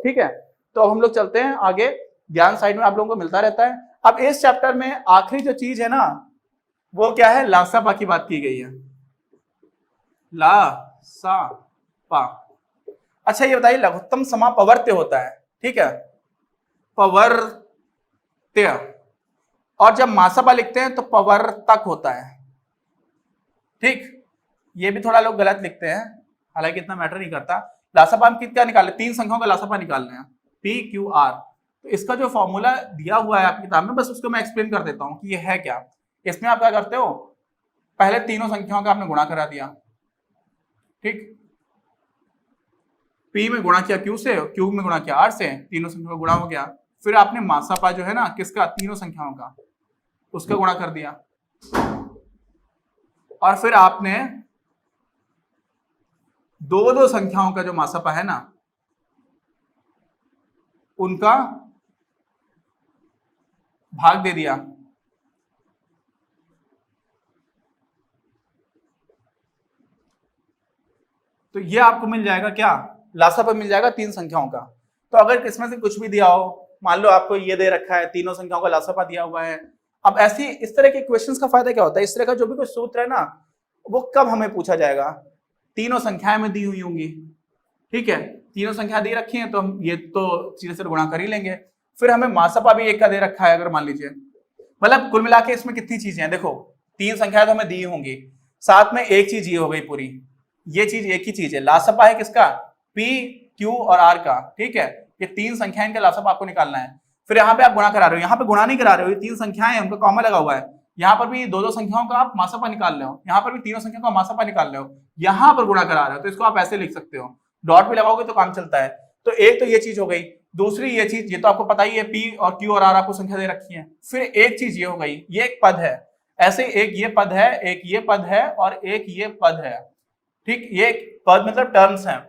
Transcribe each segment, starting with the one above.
ठीक है, तो अब हम लोग चलते हैं आगे, ज्ञान साइड में आप लोगों को मिलता रहता है। अब इस चैप्टर में आखिरी जो चीज है ना वो क्या है, लासापा की बात की गई है, लासापा। अच्छा ये बताइए, लघुत्तम समापवर्त्य होता है, ठीक है, पवर्त्य, और जब मासापा लिखते हैं तो पवर्तक होता है, ठीक। ये भी थोड़ा लोग गलत लिखते हैं, हालांकि इतना मैटर नहीं करता। लासापा हम क्या निकाले, 3 संख्याओं का लासापा निकालना है, पी क्यू आर। तो इसका जो फॉर्मूला दिया हुआ है आपकी किताब में, बस उसको मैं एक्सप्लेन कर देता हूं कि ये है क्या। इसमें आप क्या करते हो, पहले तीनों संख्याओं का आपने गुणा करा दिया, ठीक, पी में गुणा किया क्यू से, क्यू में गुणा किया आर से, तीनों संख्याओं का गुणा हो गया। फिर आपने मासापा जो है ना किसका, तीनों संख्याओं का, उसका गुणा कर दिया, और फिर आपने दो संख्याओं का जो मासापा है ना उनका भाग दे दिया। तो ये आपको मिल जाएगा क्या, लासापा मिल जाएगा 3 संख्याओं का। तो अगर इसमें से कुछ भी दिया हो, मान लो आपको ये दे रखा है, तीनों संख्याओं का लासापा दिया हुआ है। अब ऐसी इस तरह के क्वेश्चंस का फायदा क्या होता है, इस तरह का जो भी कोई सूत्र है ना वो कब हमें पूछा जाएगा, तीनों संख्याएं में दी हुई होंगी, ठीक है, तीनों संख्या दे रखी है तो हम ये तो सीधे से गुणा कर ही लेंगे। फिर हमें मासापा भी एक का दे रखा है, अगर मान लीजिए, मतलब कुल मिला के इसमें कितनी चीजें हैं, देखो 3 संख्याएं तो हमें दी होंगी, साथ में एक चीज ये हो गई पूरी, ये चीज एक ही चीज है, लासापा है किसका, पी क्यू और आर का, ठीक है, ये 3 संख्याएं, इनका लासापा आपको निकालना है। फिर यहाँ पे आप गुणा करा रहे हो, यहाँ पे गुणा नहीं करा रहे हो, ये 3 संख्याएं हैं उनका कॉमा लगा हुआ है, यहाँ पर भी दो संख्याओं का आप मासापा निकाल रहे हो, यहाँ पर भी तीनों संख्याओं का मासापा निकाल रहे हो, यहाँ पर गुणा करा रहे हो, तो इसको आप ऐसे लिख सकते हो, डॉट भी लगाओगे तो काम चलता है। तो एक तो ये चीज हो गई, दूसरी ये चीज, ये तो आपको पता ही है, पी और क्यू और आर आपको संख्या दे रखी है। फिर एक चीज ये हो गई, ये एक पद है, ऐसे एक ये पद है, एक ये पद है और एक ये पद है, ठीक, ये पद मतलब टर्म्स हैं।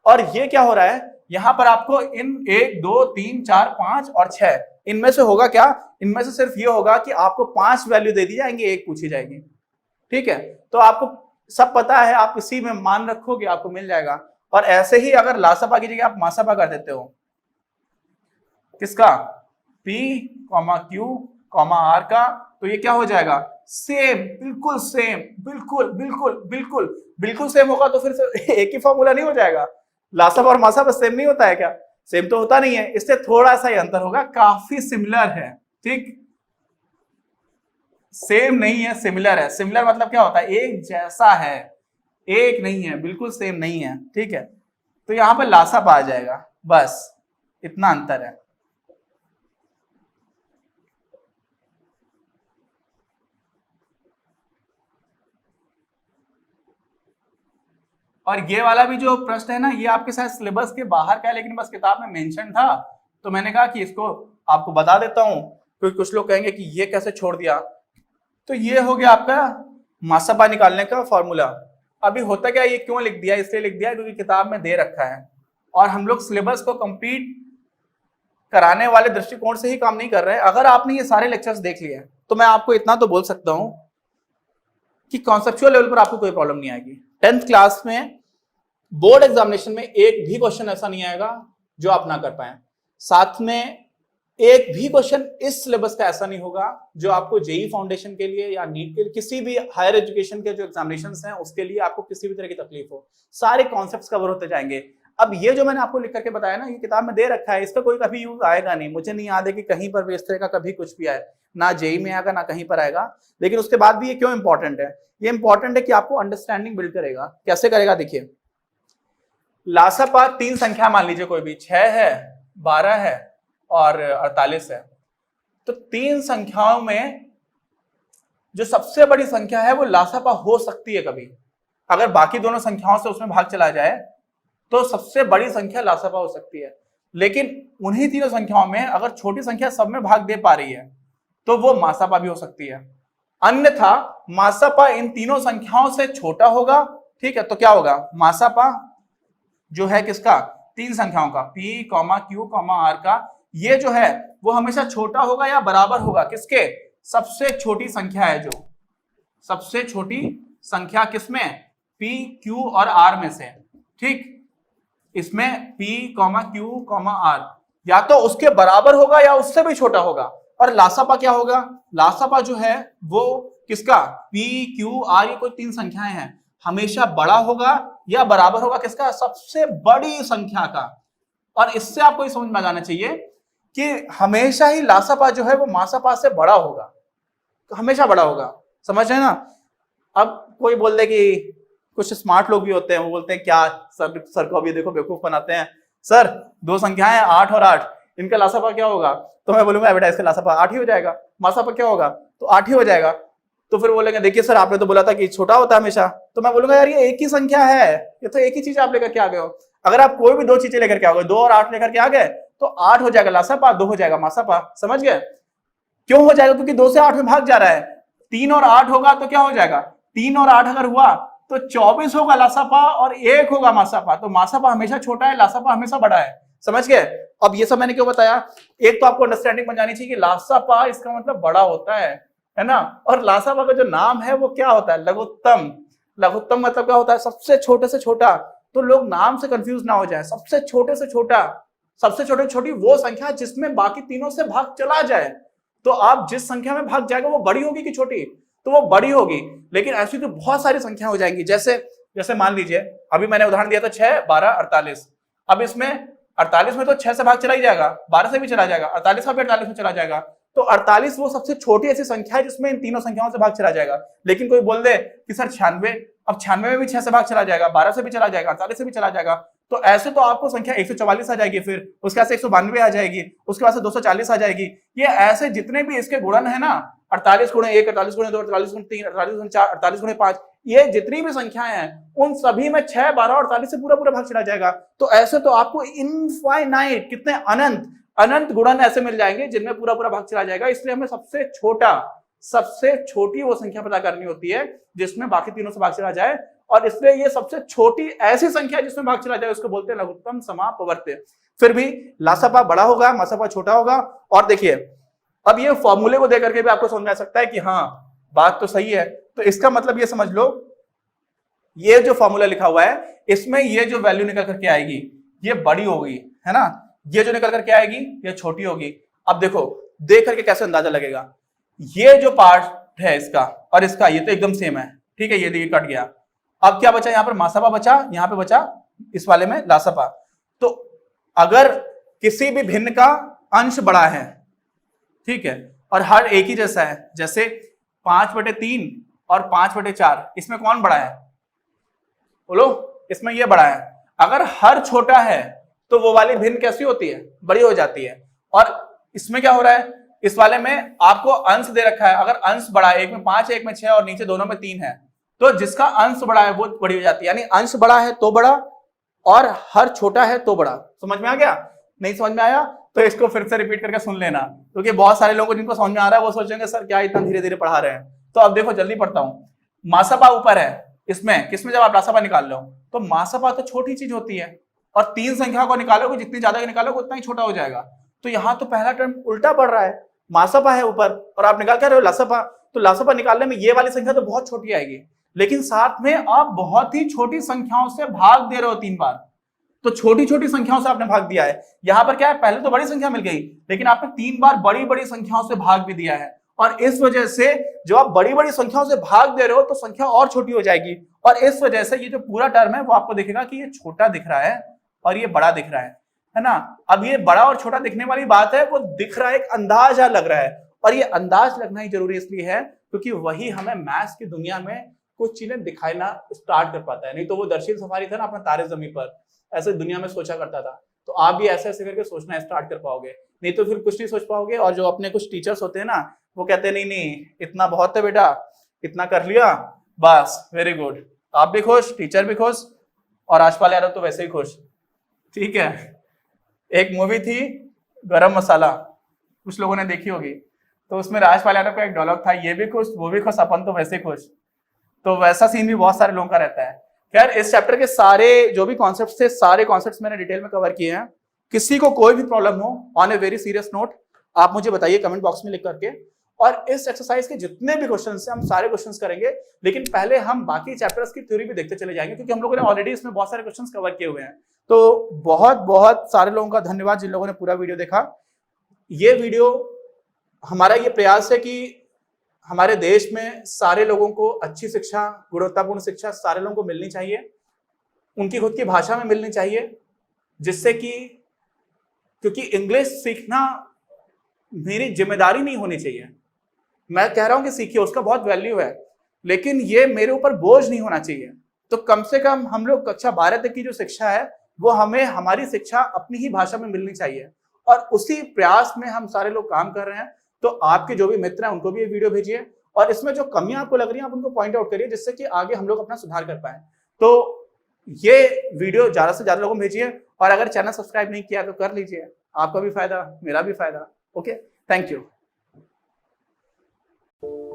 और ये क्या हो रहा है, यहां पर आपको इन 1 2 3 4 5 और 6 इनमें से होगा क्या, इनमें से सिर्फ ये होगा कि आपको 5 वैल्यू दे दी जाएंगे, एक पूछी जाएगी, ठीक है। तो आपको सब पता है, आप इसी में मान रखोगे आपको मिल जाएगा। और ऐसे ही अगर लासापा की जगह आप मासापा कर देते हो, किसका, P, Q, R का, तो ये क्या हो जाएगा, सेम, बिल्कुल सेम, बिल्कुल बिल्कुल बिल्कुल बिल्कुल सेम होगा, तो फिर एक ही फॉर्मूला नहीं हो जाएगा, लासापा और मासापा सेम नहीं होता है क्या, सेम तो होता नहीं है, इससे थोड़ा सा ही अंतर होगा, काफी सिमिलर है, ठीक, सेम नहीं है, सिमिलर है। सिमिलर मतलब क्या होता है, एक जैसा है, एक नहीं है, बिल्कुल सेम नहीं है, ठीक है। तो यहां पर लासापा आ जाएगा, बस इतना अंतर है। और ये वाला भी जो प्रश्न है ना, ये आपके साथ सिलेबस के बाहर का है, लेकिन बस किताब में मेंशन था, तो मैंने कहा कि इसको आपको बता देता हूं, क्योंकि कुछ लोग कहेंगे कि ये कैसे छोड़ दिया। तो ये हो गया आपका मासापा निकालने का फॉर्मूला। अभी होता क्या, ये क्यों लिख दिया, इसलिए लिख दिया क्योंकि किताब में दे रखा है, और हम लोग सिलेबस को कंप्लीट कराने वाले दृष्टिकोण से ही काम नहीं कर रहे हैं। अगर आपने ये सारे लेक्चर्स देख लिए तो मैं आपको इतना तो बोल सकता हूं कि कॉन्सेप्चुअल लेवल पर आपको कोई प्रॉब्लम नहीं आएगी। 10th क्लास में बोर्ड एग्जामिनेशन में एक भी क्वेश्चन ऐसा नहीं आएगा जो आप ना कर पाए, साथ में एक भी क्वेश्चन इस सिलेबस का ऐसा नहीं होगा जो आपको जेई फाउंडेशन के लिए या नीट के लिए, किसी भी हायर एजुकेशन के जो एग्जामिनेशंस हैं उसके लिए आपको किसी भी तरह की तकलीफ हो, सारे कॉन्सेप्ट्स कवर होते जाएंगे। अब ये जो मैंने आपको लिख करके बताया ना, ये किताब में दे रखा है, इसका कोई कभी यूज आएगा नहीं, मुझे नहीं याद है कि कहीं पर भी इस तरह का कभी कुछ भी आए, ना जेई में आएगा ना कहीं पर आएगा। लेकिन उसके बाद भी ये क्यों इंपॉर्टेंट है, ये इंपॉर्टेंट है कि आपको अंडरस्टैंडिंग बिल्ड करेगा। कैसे करेगा, देखिए, लासापा 3 संख्या मान लीजिए कोई भी, 6 है, 12 है और 48 है। तो 3 संख्याओं में जो सबसे बड़ी संख्या है वो लासापा हो सकती है कभी, अगर बाकी दोनों संख्याओं से उसमें भाग चला जाए तो सबसे बड़ी संख्या लासापा हो सकती है। लेकिन उन्हीं तीनों संख्याओं में अगर छोटी संख्या सब में भाग दे पा रही है तो वो मासापा भी हो सकती है, अन्यथा मासापा इन तीनों संख्याओं से छोटा होगा, ठीक है। तो क्या होगा, मासापा जो है किसका, 3 संख्याओं का, P, Q, R का, ये जो है वो हमेशा छोटा होगा या बराबर होगा किसके, सबसे छोटी संख्या है, जो सबसे छोटी संख्या किसमें, P, Q और R में से, ठीक। इसमें P, Q, R या तो उसके बराबर होगा या उससे भी छोटा होगा। और लासापा क्या होगा? लासापा जो है वो किसका? P, Q, R ये कोई तीन संख्याएं हैं, हमेशा बड़ा होगा या बराबर होगा किसका? सबसे बड़ी संख्या का। और इससे आपको ये समझ में आ जाना चाहिए कि हमेशा ही लासापा जो है वो मासापा से बड़ा होगा, हमेशा बड़ा होगा। समझ रहे हैं ना? अब कोई बोल दे कि कुछ स्मार्ट लोग भी होते हैं, वो बोलते हैं क्या सर को अभी देखो बेवकूफ बनाते हैं, सर दो संख्याएं हैं 8 और 8, इनका लासापा क्या होगा? तो मैं बोलूंगा बेटा इसका लासापा 8 ही हो जाएगा, मासापा क्या होगा? तो 8 ही हो जाएगा। तो फिर बोलेंगे देखिए सर आपने तो बोला था कि छोटा होता है हमेशा। तो मैं बोलूंगा यार ये एक ही संख्या है, ये तो एक ही चीज आप लेकर के आ गए हो। अगर आप कोई भी दो चीजें लेकर के आओगे, 2 और 8 लेकर के आ गए, तो 8 हो जाएगा लासापा, 2 हो जाएगा मासापा। समझ गए? क्यों हो जाएगा? क्योंकि 2 से 8 में भाग जा रहा है। 3 और 8 होगा तो क्या हो जाएगा? 3 और 8 अगर हुआ तो 24 होगा लासापा और 1 होगा मासापा। तो मासापा हमेशा छोटा है, लासापा हमेशा बड़ा है। समझ गए? अब ये सब मैंने क्यों बताया? एक तो आपको अंडरस्टैंडिंग बन जानी चाहिए कि लासापा इसका मतलब बड़ा होता है ना? और लासापा का जो नाम है वो क्या होता है? लघुत्तम। लघुत्तम मतलब क्या होता है? सबसे छोटे से छोटा। तो लोग नाम से कंफ्यूज ना हो जाए। सबसे छोटे से छोटा, सबसे छोटे छोटी वो संख्या जिसमें बाकी तीनों से भाग चला जाए। तो आप जिस संख्या में भाग जाएगा वो बड़ी होगी कि छोटी? तो वो बड़ी होगी। लेकिन ऐसी तो बहुत सारी संख्या हो जाएंगी, जैसे मान लीजिए अभी मैंने उदाहरण दिया था 6, 12, 48। अब इसमें 48 में तो 6 से भाग चला ही जाएगा, 12 से भी चला जाएगा, 48 का भी 48 में चला जाएगा। तो 48 वो सबसे छोटी ऐसी संख्या है जिसमें इन तीनों संख्याओं से भाग चला जाएगा। लेकिन कोई बोल दे कि सर 96, अब 96 में भी 6 से भाग चला जाएगा, 12 से भी चला जाएगा, 48 से भी चला जाएगा। तो ऐसे तो आपको संख्या 144 आ जाएगी, फिर उसके बाद से 192 आ जाएगी, उसके बाद से 240 आ जाएगी। ये ऐसे जितने भी इसके गुणन है ना, 48 गुणे 1, 48 गुणे 2, 48 गुणे 3, 48 गुणे 4, 48 गुणे 5, ये जितनी भी संख्याएं हैं उन सभी में 6, 12 और 48 से पूरा पूरा भाग चला जाएगा। तो ऐसे तो आपको इनफाइनाइट, कितने अनंत अनंत गुणन ऐसे मिल जाएंगे जिनमें पूरा पूरा भाग चला जाएगा। इसलिए हमें सबसे छोटा, सबसे छोटी वो संख्या पता करनी होती है जिसमें बाकी तीनों से भाग चला जाए। और इसलिए ये सबसे छोटी ऐसी संख्या जिसमें भाग चला जाए उसको बोलते हैं लघुत्तम समापवर्त्य। फिर भी लासापा बड़ा होगा, मासापा छोटा होगा। और देखिए अब ये फॉर्मूले को देकर के भी आपको समझ में आ सकता है कि हाँ बात तो सही है। तो इसका मतलब ये समझ लो, ये जो फॉर्मूला लिखा हुआ है इसमें ये जो वैल्यू निकल करके आएगी ये बड़ी होगी, है ना? ये जो निकल करके आएगी ये छोटी होगी। अब देखो देख करके कैसे अंदाजा लगेगा, ये जो पार्ट है इसका और इसका ये तो एकदम सेम है, ठीक है? ये देखिए कट गया। अब क्या बचा? यहाँ पर मासापा बचा, यहाँ पे बचा इस वाले में लासापा। तो अगर किसी भी भिन्न का अंश बड़ा है, ठीक है, और हर एक ही जैसा है, जैसे 5/3 और 5/4, इसमें कौन बड़ा है? बोलो, इसमें ये बड़ा है। अगर हर छोटा है तो वो वाली भिन्न कैसी होती है? बड़ी हो जाती है। और इसमें क्या हो रहा है? इस वाले में आपको अंश दे रखा है, अगर अंश बड़ा है, एक में 5 है, एक में 6 और नीचे दोनों में 3 है, तो जिसका अंश बड़ा है वो बड़ी हो जाती है। यानी अंश बड़ा है तो बड़ा और हर छोटा है तो बड़ा। समझ में आ गया? नहीं समझ में आया तो इसको फिर से रिपीट करके सुन लेना, क्योंकि बहुत सारे लोगों को जिनको समझ में आ रहा है वो सोचेंगे सर क्या इतना धीरे धीरे पढ़ा रहे हैं। तो अब देखो जल्दी पढ़ता हूं। मासापा ऊपर है, इसमें किसमें जब आप लासापा निकाल लो तो मासापा तो छोटी चीज होती है, और 3 संख्या को निकालोगे, जितनी ज्यादा निकालोगे उतना ही छोटा हो जाएगा। तो यहाँ तो पहला टर्म उल्टा पड़ रहा है, मासापा है ऊपर और आप निकाल कर रहे हो लासापा। तो लासापा निकालने में ये वाली संख्या तो बहुत छोटी आएगी, लेकिन साथ में आप बहुत ही छोटी संख्याओं से भाग दे रहे हो 3 बार। तो छोटी छोटी संख्याओं से आपने भाग दिया है। यहां पर क्या है? पहले तो बड़ी संख्या मिल गई, लेकिन आपने 3 बार बड़ी बड़ी संख्याओं से भाग भी दिया है। और इस वजह से जब आप बड़ी बड़ी संख्याओं से भाग दे रहे हो तो संख्या और छोटी हो जाएगी। और इस वजह से ये जो पूरा टर्म है वो आपको दिखेगा कि ये छोटा दिख रहा है और ये बड़ा दिख रहा है ना? अब ये बड़ा और छोटा दिखने वाली बात है, वो दिख रहा है, एक अंदाजा लग रहा है। और ये अंदाज लगना ही जरूरी इसलिए है क्योंकि वही हमें मैथ्स की दुनिया में कुछ चीजें दिखाना स्टार्ट कर पाता है। नहीं तो वो दर्शील सफारी था ना अपना तारे जमीन पर, ऐसे दुनिया में सोचा करता था। तो आप भी ऐसे ऐसे करके सोचना स्टार्ट कर पाओगे, नहीं तो फिर कुछ नहीं सोच पाओगे। और जो अपने कुछ टीचर्स होते हैं ना, वो कहते हैं नहीं नहीं इतना बहुत है बेटा, इतना कर लिया बस, वेरी गुड। आप भी खुश, टीचर भी खुश, और आसपास यादव तो वैसे ही खुश, ठीक है? एक मूवी थी गरम मसाला, कुछ लोगों ने देखी होगी, तो उसमें राजपाल यादव का एक डायलॉग था, ये भी खुश वो भी खुश, अपन तो वैसे ही खुश। तो वैसा सीन भी बहुत सारे लोगों का रहता है। खैर इस चैप्टर के सारे जो भी कॉन्सेप्ट्स थे, सारे कॉन्सेप्ट्स मैंने डिटेल में कवर किए हैं। किसी को कोई भी प्रॉब्लम हो, on a very serious note, आप मुझे बताइए कमेंट बॉक्स में लिख करके। और इस एक्सरसाइज के जितने भी क्वेश्चंस हैं हम सारे क्वेश्चंस करेंगे, लेकिन पहले हम बाकी चैप्टर्स की थ्योरी भी देखते चले जाएंगे, क्योंकि हम लोगों ने ऑलरेडी इसमें बहुत सारे क्वेश्चंस कवर किए हुए हैं। तो बहुत बहुत सारे लोगों का धन्यवाद जिन लोगों ने पूरा वीडियो देखा। ये वीडियो, हमारा ये प्रयास है कि हमारे देश में सारे लोगों को अच्छी शिक्षा, गुणवत्तापूर्ण शिक्षा सारे लोगों को मिलनी चाहिए, उनकी खुद की भाषा में मिलनी चाहिए, जिससे कि, क्योंकि इंग्लिश सीखना मेरी जिम्मेदारी नहीं होनी चाहिए। मैं कह रहा हूं कि सीखिए, उसका बहुत वैल्यू है, लेकिन ये मेरे ऊपर बोझ नहीं होना चाहिए। तो कम से कम हम लोग कक्षा 12 तक की जो शिक्षा है वो हमें, हमारी शिक्षा अपनी ही भाषा में मिलनी चाहिए, और उसी प्रयास में हम सारे लोग काम कर रहे हैं। तो आपके जो भी मित्र हैं उनको भी ये वीडियो भेजिए, और इसमें जो कमियां आपको लग रही हैं आप उनको पॉइंट आउट करिए, जिससे कि आगे हम लोग अपना सुधार कर पाए। तो ये वीडियो ज्यादा से ज्यादा लोगों को भेजिए, और अगर चैनल सब्सक्राइब नहीं किया तो कर लीजिए, आपका भी फायदा, मेरा भी फायदा। Okay, thank you.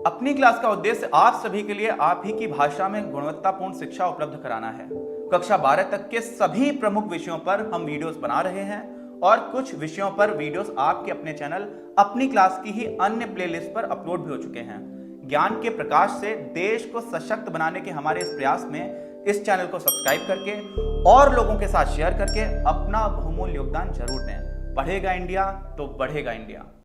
अपनी क्लास का उद्देश्य आप सभी के लिए आप ही की भाषा में गुणवत्तापूर्ण शिक्षा उपलब्ध कराना है। कक्षा 12 तक के सभी प्रमुख विषयों पर हम वीडियोस बना रहे हैं, और कुछ विषयों पर वीडियोस आपके अपने चैनल अपनी क्लास की ही अन्य प्लेलिस्ट पर अपलोड भी हो चुके हैं। ज्ञान के प्रकाश से देश को सशक्त बनाने के हमारे इस प्रयास में इस चैनल को सब्सक्राइब करके और लोगों के साथ शेयर करके अपना बहुमूल्य योगदान जरूर दें। पढ़ेगा इंडिया तो बढ़ेगा इंडिया।